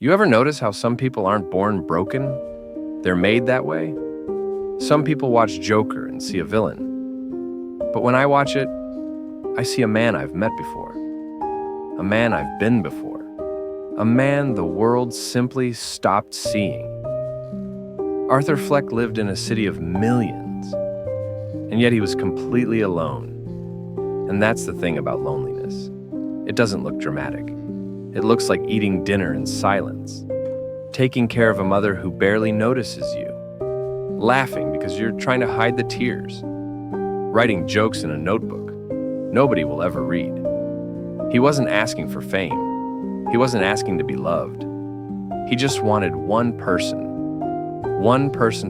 You ever notice how some people aren't born broken? They're made that way? Some people watch Joker and see a villain. But when I watch it, I see a man I've met before. A man I've been before. A man the world simply stopped seeing. Arthur Fleck lived in a city of millions, and yet he was completely alone. And that's the thing about loneliness. It doesn't look dramatic. It looks like eating dinner in silence, taking care of a mother who barely notices you, laughing because you're trying to hide the tears, writing jokes in a notebook nobody will ever read. He wasn't asking for fame. He wasn't asking to be loved. He just wanted one person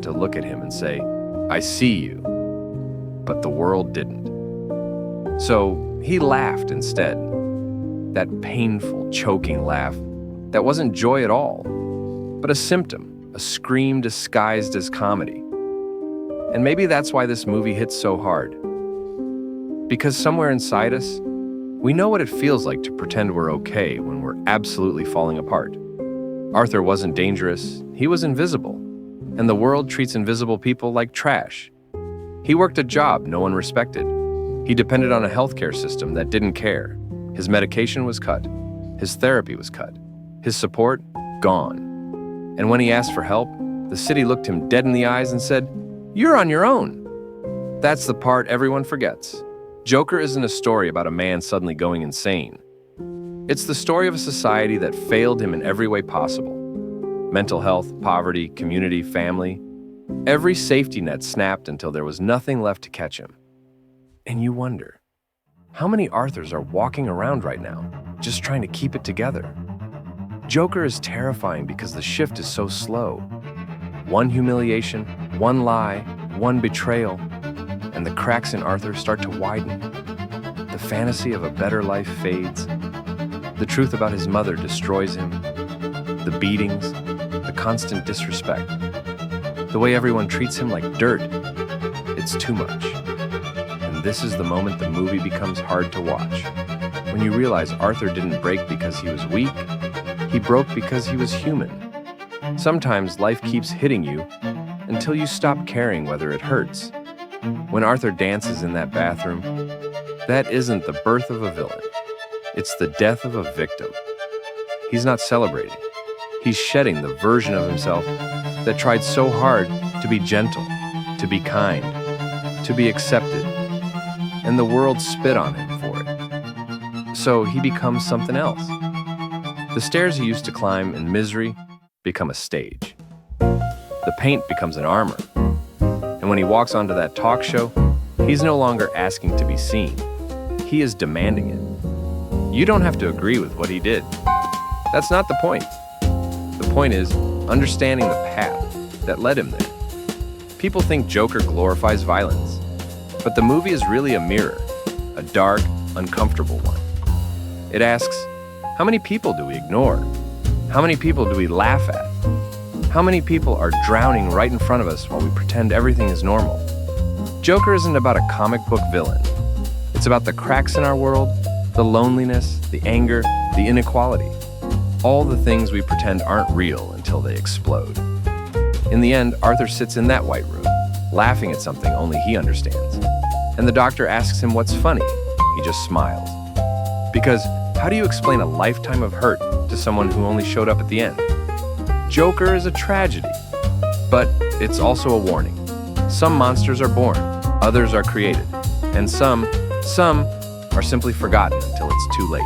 to look at him and say, "I see you," but the world didn't. So he laughed instead. That painful, choking laugh that wasn't joy at all, but a symptom, a scream disguised as comedy. And maybe that's why this movie hits so hard. Because somewhere inside us, we know what it feels like to pretend we're okay when we're absolutely falling apart. Arthur wasn't dangerous, he was invisible, and the world treats invisible people like trash. He worked a job no one respected. He depended on a healthcare system that didn't care. His medication was cut. His therapy was cut. His support, gone. And when he asked for help, the city looked him dead in the eyes and said, "You're on your own." That's the part everyone forgets. Joker isn't a story about a man suddenly going insane. It's the story of a society that failed him in every way possible. Mental health, poverty, community, family. Every safety net snapped until there was nothing left to catch him. And you wonder, how many Arthurs are walking around right now, just trying to keep it together? Joker is terrifying because the shift is so slow. One humiliation, one lie, one betrayal, and the cracks in Arthur start to widen. The fantasy of a better life fades. The truth about his mother destroys him. The beatings, the constant disrespect. The way everyone treats him like dirt. It's too much. And this is the moment the movie becomes hard to watch. When you realize Arthur didn't break because he was weak, he broke because he was human. Sometimes life keeps hitting you until you stop caring whether it hurts. When Arthur dances in that bathroom, that isn't the birth of a villain. It's the death of a victim. He's not celebrating. He's shedding the version of himself that tried so hard to be gentle, to be kind, to be accepted, and the world spit on him for it. So he becomes something else. The stairs he used to climb in misery become a stage. The paint becomes an armor. And when he walks onto that talk show, he's no longer asking to be seen. He is demanding it. You don't have to agree with what he did. That's not the point. The point is understanding the path that led him there. People think Joker glorifies violence, but the movie is really a mirror, a dark, uncomfortable one. It asks, how many people do we ignore? How many people do we laugh at? How many people are drowning right in front of us while we pretend everything is normal? Joker isn't about a comic book villain. It's about the cracks in our world, the loneliness, the anger, the inequality. All the things we pretend aren't real until they explode. In the end, Arthur sits in that white room, laughing at something only he understands. And the doctor asks him what's funny. He just smiles. Because how do you explain a lifetime of hurt to someone who only showed up at the end? Joker is a tragedy, but it's also a warning. Some monsters are born, others are created, and some are simply forgotten until it's too late.